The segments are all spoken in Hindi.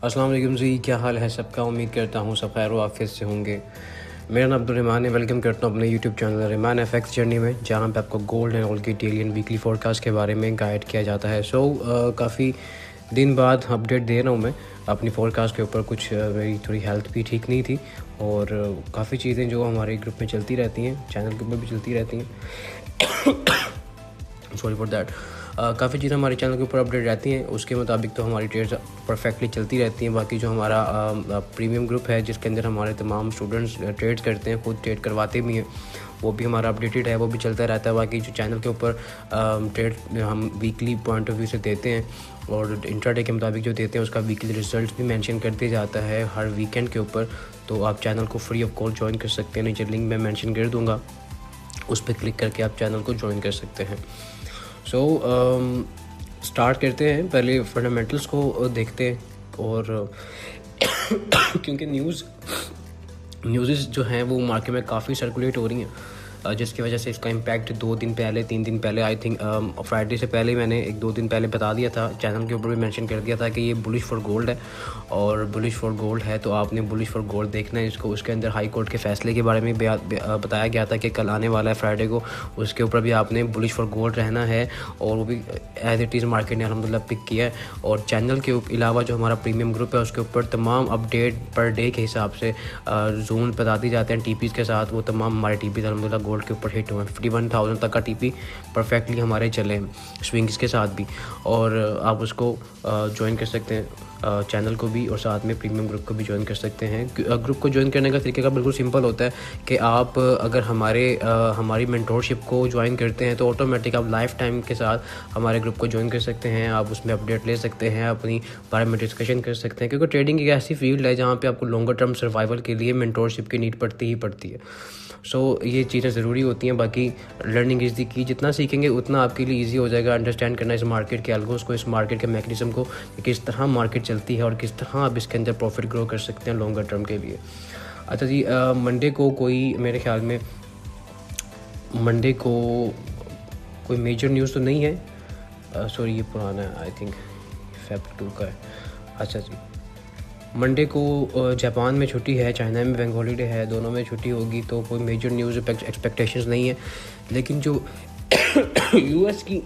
अस्सलाम वालेकुम जी, क्या हाल है सबका। उम्मीद करता हूँ सब खैर आफियत से होंगे। मेरा नाम अब्दुल रहमान है। वेलकम करता हूँ अपने YouTube channel Rahman FX journey में, जहाँ पे आपको गोल्ड एंड ऑयल की डेली एंड वीकली फोरकास्ट के बारे में गाइड किया जाता है। काफ़ी दिन बाद अपडेट दे रहा हूँ मैं अपनी फोरकास्ट के ऊपर। कुछ मेरी थोड़ी हेल्थ भी ठीक नहीं थी और काफ़ी चीज़ें जो हमारे ग्रुप में चलती रहती हैं, चैनल के ऊपर भी चलती रहती हैं। Sorry for that. काफ़ी चीज़ें हमारे चैनल के ऊपर अपडेट रहती हैं, उसके मुताबिक तो हमारी ट्रेड्स परफेक्टली चलती रहती हैं। बाकी जो हमारा प्रीमियम ग्रुप है जिसके अंदर हमारे तमाम स्टूडेंट्स ट्रेड्स करते हैं, खुद ट्रेड करवाते भी हैं, वो भी हमारा अपडेटेड है, वो भी चलता रहता है। बाकी जो चैनल के ऊपर ट्रेड हम वीकली पॉइंट ऑफ व्यू से देते हैं और इंट्राडे के मुताबिक जो देते हैं उसका वीकली रिजल्ट भी मेंशन कर दिया जाता है हर वीकेंड के ऊपर। तो आप चैनल को फ्री ऑफ कॉस्ट ज्वाइन कर सकते हैं, नीचे लिंक मैं मेंशन कर दूँगा, उस पर क्लिक करके आप चैनल को ज्वाइन कर सकते हैं। स्टार्ट करते हैं। पहले फंडामेंटल्स को देखते हैं और क्योंकि न्यूज़ जो हैं वो मार्केट में काफ़ी सर्कुलेट हो रही हैं, जिसकी वजह से इसका इम्पैक्ट 2 दिन पहले 3 दिन पहले आई थिंक फ्राइडे से पहले मैंने 1-2 दिन पहले बता दिया था, चैनल के ऊपर भी मेंशन कर दिया था कि ये बुलिश फॉर गोल्ड है। और बुलिश फॉर गोल्ड है तो आपने बुलिश फॉर गोल्ड देखना है इसको। उसके अंदर हाई कोर्ट के फ़ैसले के बारे में बताया गया था कि कल आने वाला है फ्राइडे को, उसके ऊपर भी आपने बुलिश फॉर गोल्ड रहना है। और वो भी एज इट इज़ मार्केट ने अल्हम्दुलिल्लाह पिक किया है। और चैनल के अलावा जो हमारा प्रीमियम ग्रुप है उसके ऊपर तमाम अपडेट पर डे के हिसाब से जोन बताते जाते हैं टीपीज़ के साथ। वो तमाम हमारे टीपीज़ अल्हम्दुलिल्लाह गोल्ड के ऊपर हिट हुए हैं। 51,000 तक का टीपी परफेक्टली हमारे चले हैं, स्विंग्स के साथ भी। और आप उसको ज्वाइन कर सकते हैं, चैनल को भी, और साथ में प्रीमियम ग्रुप को भी ज्वाइन कर सकते हैं। ग्रुप को ज्वाइन करने का तरीके का बिल्कुल सिंपल होता है कि आप अगर हमारी मेंटोरशिप को ज्वाइन करते हैं तो ऑटोमेटिक आप लाइफ टाइम के साथ हमारे ग्रुप को ज्वाइन कर सकते हैं। आप उसमें अपडेट ले सकते हैं, अपनी बारे में डिस्कशन कर सकते हैं, क्योंकि ट्रेडिंग एक ऐसी फील्ड है जहाँ पे आपको लॉन्गर टर्म सर्वाइवल के लिए मेंटोरशिप की नीड पड़ती ही पड़ती है। ये चीज़ें ज़रूरी होती हैं। बाकी लर्निंग इज़ दी की, जितना सीखेंगे उतना आपके लिए ईजी हो जाएगा अंडरस्टैंड करना इस मार्केट के एल्गोस को, इस मार्केट के मैकेनिज्म को, किस तरह मार्केट चलती है और किस तरह आप इसके अंदर प्रॉफिट ग्रो कर सकते हैं लॉन्गर टर्म के लिए। अच्छा जी, मंडे को मेरे ख्याल में मंडे को कोई मेजर न्यूज़ तो नहीं है। सॉरी, ये पुराना है, आई थिंक Feb 2 का है। अच्छा जी, मंडे को जापान में छुट्टी है, चाइना में बैंक हॉलीडे है, दोनों में छुट्टी होगी, तो कोई मेजर न्यूज़ एक्सपेक्टेशंस नहीं है। लेकिन जो यूएस की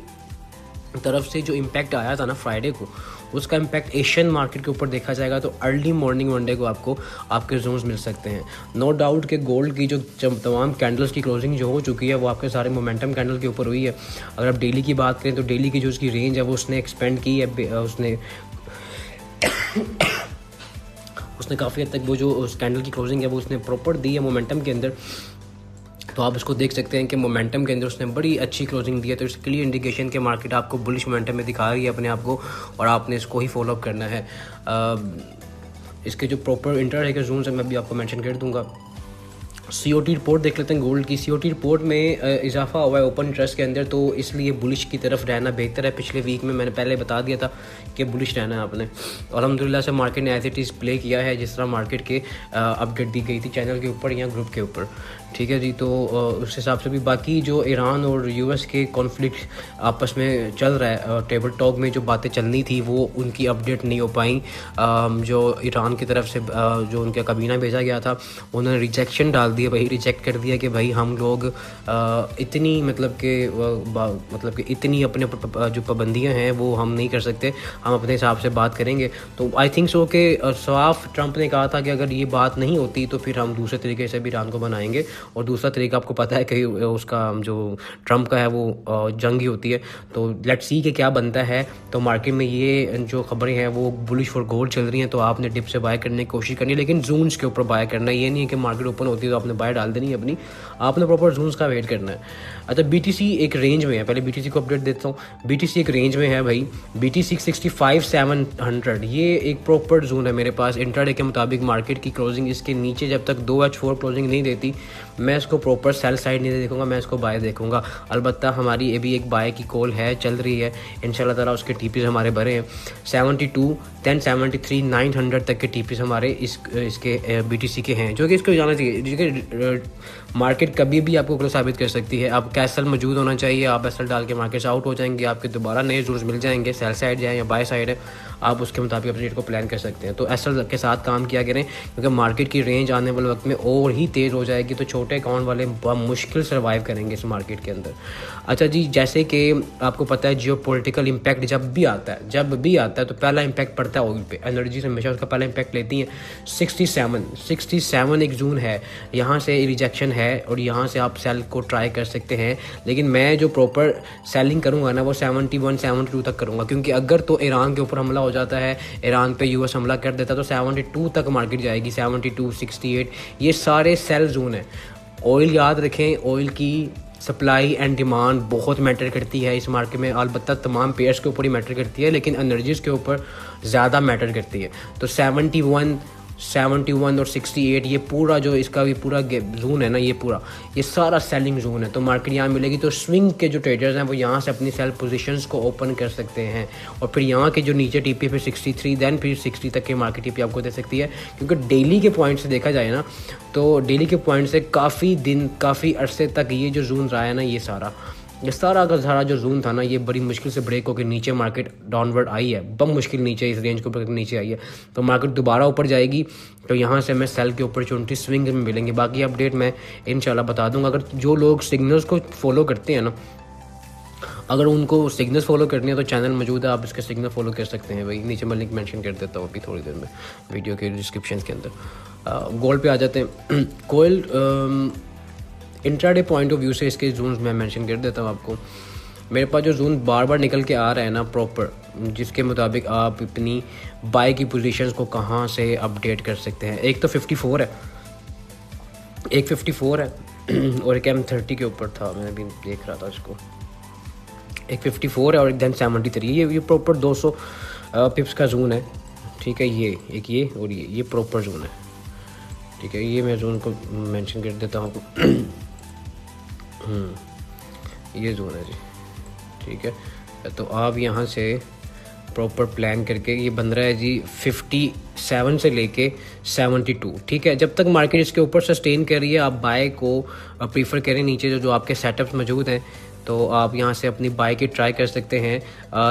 तरफ से जो इम्पैक्ट आया था ना फ्राइडे को, उसका इम्पैक्ट एशियन मार्केट के ऊपर देखा जाएगा तो अर्ली मॉर्निंग मंडे को आपको आपके जोन्स मिल सकते हैं। नो डाउट कि गोल्ड की जो तमाम कैंडल्स की क्लोजिंग जो हो चुकी है वो आपके सारे मोमेंटम कैंडल के ऊपर हुई है। अगर आप डेली की बात करें तो डेली की जो उसकी रेंज है वो उसने एक्सपेंड की है, उसने काफ़ी हद तक वो जो उस कैंडल की क्लोजिंग है वो उसने प्रॉपर दी है मोमेंटम के अंदर। तो आप इसको देख सकते हैं कि मोमेंटम के अंदर उसने बड़ी अच्छी क्लोजिंग दी है। तो इट्स क्लियर इंडिकेशन के मार्केट आपको बुलिश मोमेंटम में दिखा रही है अपने आप को, और आपने इसको ही फॉलो अप करना है। इसके जो प्रॉपर इंट्राडे के जोन्स हैं मैं भी आपको मेंशन कर दूंगा। सीओटी रिपोर्ट देख लेते हैं गोल्ड की। सीओटी रिपोर्ट में इजाफा हुआ है ओपन इंटरेस्ट के अंदर, तो इसलिए बुलिश की तरफ रहना बेहतर है। पिछले वीक में मैंने पहले बता दिया था कि बुलिश रहना है आपने, और अल्हम्दुलिल्लाह से मार्केट ने एज इट इज़ प्ले किया है जिस तरह मार्केट के अपडेट दी गई थी चैनल के ऊपर या ग्रुप के ऊपर। ठीक है जी, तो उस हिसाब से भी बाकी जो ईरान और यूएस के कॉन्फ्लिक्ट आपस में चल रहा है, टेबल टॉक में जो बातें चलनी थी वो उनकी अपडेट नहीं हो पाई। जो ईरान की तरफ से जो उनका काबीना भेजा गया था उन्होंने रिजेक्शन डाल दिया, भाई रिजेक्ट कर दिया कि भाई हम लोग इतनी मतलब कि इतनी अपने जो पाबंदियां हैं वो हम नहीं कर सकते, हम अपने हिसाब से बात करेंगे। तो आई थिंक सो कि साफ ट्रंप ने कहा था कि अगर ये बात नहीं होती तो फिर हम दूसरे तरीके से भी ईरान को बनाएंगे। और दूसरा तरीका आपको पता है कि उसका जो ट्रंप का है वो जंग ही होती है। तो लेट्स सी कि क्या बनता है। तो मार्केट में ये जो खबरें हैं वो बुलिश फॉर गोल्ड चल रही हैं, तो आपने डिप से बाय करने की कोशिश करनी है, लेकिन जोन्स के ऊपर बाय करना है। ये नहीं है कि मार्केट ओपन होती है तो आपने बाय डाल देनी है अपनी, आपने प्रॉपर जोन्स का वेट करना है। अच्छा, बीटीसी एक रेंज में है, पहले बीटीसी को अपडेट देता हूँ। बीटीसी एक रेंज में है भाई, BTC 65,700 ये एक प्रॉपर जोन है मेरे पास। इंट्राडे के मुताबिक मार्केट की क्लोजिंग इसके नीचे जब तक 2H4 क्लोजिंग नहीं देती मैं इसको प्रॉपर सेल साइड नहीं देखूंगा, मैं इसको बाय देखूंगा। अलबत्ता हमारी ये भी एक बाय की कॉल है, चल रही है इंशाल्लाह ताला। उसके टीपीज हमारे भरे हैं 72, 10, 73, 900 तक के टीपीज हमारे इसके बीटीसी के हैं, जो कि इसको जाना चाहिए। जिसके मार्केट कभी भी आपको गलत साबित कर सकती है। आप कैसल मौजूद होना चाहिए, आप एसल डाल के मार्केट से आउट हो जाएंगे, आपके दोबारा नए जोन्स मिल जाएंगे, सेल साइड जाए या बाय साइड है आप उसके मुताबिक अपने ट्रेड को प्लान कर सकते हैं। तो एसएल के साथ काम किया करें, क्योंकि मार्केट की रेंज आने वाले वक्त में और ही तेज़ हो जाएगी, तो छोटे अकाउंट वाले बहुत मुश्किल सर्वाइव करेंगे इस मार्केट के अंदर। अच्छा जी, जैसे कि आपको पता है जियोपॉलिटिकल इम्पैक्ट जब भी आता है तो पहला इम्पैक्ट पड़ता है ऑयल पे। एनर्जी हमेशा उसका पहला इम्पैक्ट लेती हैं। 67 एक जोन है, यहाँ से रिजेक्शन है और यहाँ से आप सेल को ट्राई कर सकते हैं, लेकिन मैं जो प्रॉपर सेलिंग करूँगा ना वो 71-72 तक करूँगा, क्योंकि अगर तो ईरान के ऊपर हमला हो जाता है, ईरान पे यूएस हमला कर देता तो 72 तक मार्केट जाएगी, 72, 68, ये सारे सेल जोन है। ऑयल याद रखें, ऑयल की सप्लाई एंड डिमांड बहुत मैटर करती है इस मार्केट में, अलबत्ता तमाम पेयर्स के ऊपर ही मैटर करती है, लेकिन एनर्जीज़ के ऊपर ज़्यादा मैटर करती है। तो 71 और 68 ये पूरा जो इसका भी पूरा जोन है ना, ये सारा सेलिंग जोन है। तो मार्केट यहाँ मिलेगी, तो स्विंग के जो ट्रेडर्स हैं वो यहाँ से अपनी सेल पोजीशंस को ओपन कर सकते हैं, और फिर यहाँ के जो नीचे टीपी पे 63 देन फिर 60 तक के मार्केट टीपी आपको दे सकती है। क्योंकि डेली के पॉइंट से देखा जाए ना, तो डेली के पॉइंट से काफ़ी अरसे तक ये जो जोन रहा है ना, ये सारा जो जोन था ना, ये बड़ी मुश्किल से ब्रेक होकर नीचे मार्केट डाउनवर्ड आई है, बहुत मुश्किल नीचे इस रेंज के ऊपर नीचे आई है। तो मार्केट दोबारा ऊपर जाएगी, तो यहाँ से मैं सेल की अपॉर्चुनिटी स्विंग में मिलेंगे। बाकी अपडेट मैं इंशाल्लाह बता दूंगा। अगर जो लोग सिग्नल्स को फॉलो करते हैं ना, अगर उनको सिग्नल्स फॉलो करनी है तो चैनल मौजूद है, आप इसके सिग्नल फॉलो कर सकते हैं भाई। नीचे मैं लिंक मेंशन कर देता हूँ अभी थोड़ी देर में वीडियो के डिस्क्रिप्शन के अंदर। गोल्ड पे आ जाते हैं। Gold intraday point of view से इसके जोन्स मैं मेंशन कर देता हूँ आपको। मेरे पास जो जोन बार बार निकल के आ रहा है ना प्रॉपर, जिसके मुताबिक आप अपनी बाय की पोजीशंस को कहाँ से अपडेट कर सकते हैं। एक तो 54 है, एक 54 है और एक M30 के ऊपर था, मैं अभी देख रहा था इसको। एक 54 है और एक 73। ये प्रॉपर 200 पिप्स का जोन है, ठीक है। ये एक ये और ये प्रॉपर जोन है, ठीक है। ये मैं जोन को मेंशन कर देता हूँ। ये जोन है जी, ठीक है। तो आप यहाँ से प्रॉपर प्लान करके, ये बन रहा है जी 57 से लेके 72, ठीक है। जब तक मार्केट इसके ऊपर सस्टेन कर रही है, आप बाय को प्रीफर करें। नीचे जो आपके सेटअप्स मौजूद हैं, तो आप यहाँ से अपनी बाय की ट्राई कर सकते हैं।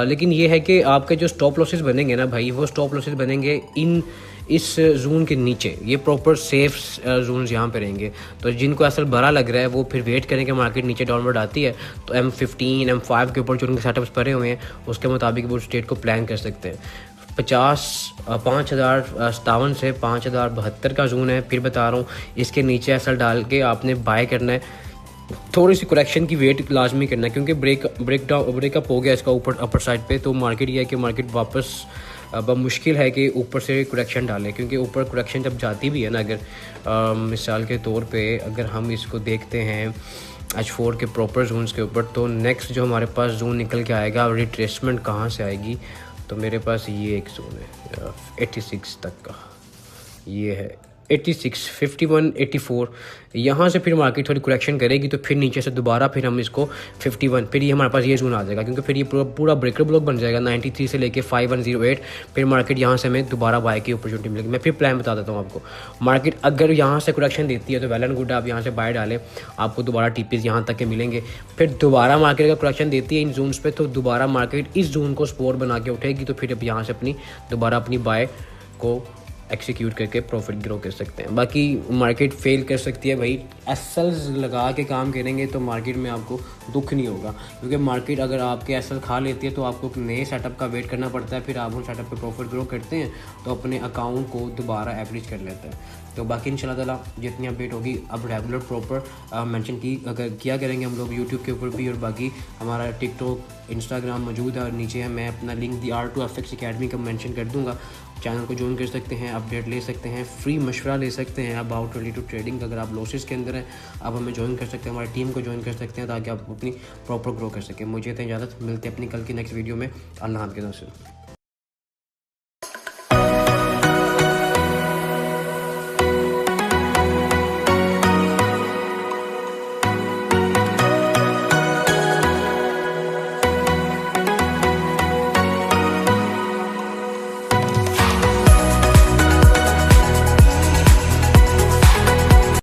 लेकिन ये है कि आपके जो स्टॉप लॉसेस बनेंगे ना भाई, वो स्टॉप लॉसेस बनेंगे इस जोन के नीचे। ये प्रॉपर सेफ जोन्स यहाँ पे रहेंगे। तो जिनको असल बड़ा लग रहा है वो फिर वेट करें कि मार्केट नीचे डाउनवर्ड आती है, तो M15 M5 के ऊपर जो उनके सेटअप्स पड़े हुए हैं उसके मुताबिक वो स्टेट को प्लान कर सकते हैं। 5057 से 5072 का जोन है। फिर बता रहा हूँ, इसके नीचे असल डाल के आपने बाय करना है। थोड़ी सी करेक्शन की वेट लाजमी करना है, क्योंकि ब्रेकअप हो गया इसका ऊपर अपर साइड पे। तो मार्केट ये है कि मार्केट वापस अब मुश्किल है कि ऊपर से करेक्शन डालें, क्योंकि ऊपर करेक्शन जब जाती भी है ना, अगर मिसाल के तौर पे अगर हम इसको देखते हैं H4 के प्रॉपर जोन्स के ऊपर, तो नेक्स्ट जो हमारे पास जोन निकल के आएगा, रिट्रेसमेंट कहाँ से आएगी, तो मेरे पास ये एक जोन है 86 तक का, ये है 86, 51, 84। यहाँ से फिर मार्केट थोड़ी करेक्शन करेगी, तो फिर नीचे से दोबारा फिर हम इसको 51, फिर ये हमारे पास ये जोन आ जाएगा, क्योंकि फिर ये पूरा ब्रेकर ब्लॉक बन जाएगा 93 से लेके 5108। फिर मार्केट यहाँ से हमें दोबारा बाय की अपॉर्चुनिटी मिलेगी। मैं फिर प्लान बता देता हूँ आपको। मार्केट अगर यहाँ से करेक्शन देती है तो वेल एंड गुड, आप यहाँ से बाय डालें, आपको दोबारा टीपीज यहाँ तक के मिलेंगे। फिर दोबारा मार्केट अगर करेक्शन देती है इन जोन्स पे, तो दोबारा मार्केट इस जोन को सपोर्ट बना के उठेगी, तो फिर अब यहाँ से दोबारा अपनी बाय को एक्सिक्यूट करके प्रॉफिट ग्रो कर सकते हैं। बाकी मार्केट फेल कर सकती है भाई, एसएल्स लगा के काम करेंगे तो मार्केट में आपको दुख नहीं होगा, क्योंकि मार्केट अगर आपके एसएल खा लेती है तो आपको नए सेटअप का वेट करना पड़ता है। फिर आप उन सेटअप पे प्रॉफिट ग्रो करते हैं तो अपने अकाउंट को दोबारा एवरेज कर लेते हैं। तो बाकी इंशाल्लाह ताला जितनी अपडेट होगी अब रेगुलर प्रॉपर मेंशन किया करेंगे हम लोग यूट्यूब के ऊपर भी, और बाकी हमारा टिकटॉक इंस्टाग्राम मौजूद है, और नीचे है मैं अपना लिंक दी R2FX अकेडमी का मेंशन कर दूंगा। चैनल को ज्वाइन कर सकते हैं, अपडेट ले सकते हैं, फ्री मशवरा ले सकते हैं अबाउट 22 ट्रेडिंग। अगर आप लॉसेस के अंदर हैं, आप हमें ज्वाइन कर सकते हैं, हमारी टीम को ज्वाइन कर सकते हैं, ताकि आप अपनी प्रॉपर ग्रो कर सकें। मुझे तो इजाज़त, मिलते हैं अपनी कल की नेक्स्ट वीडियो में। अल्लाह हाफ़िज़।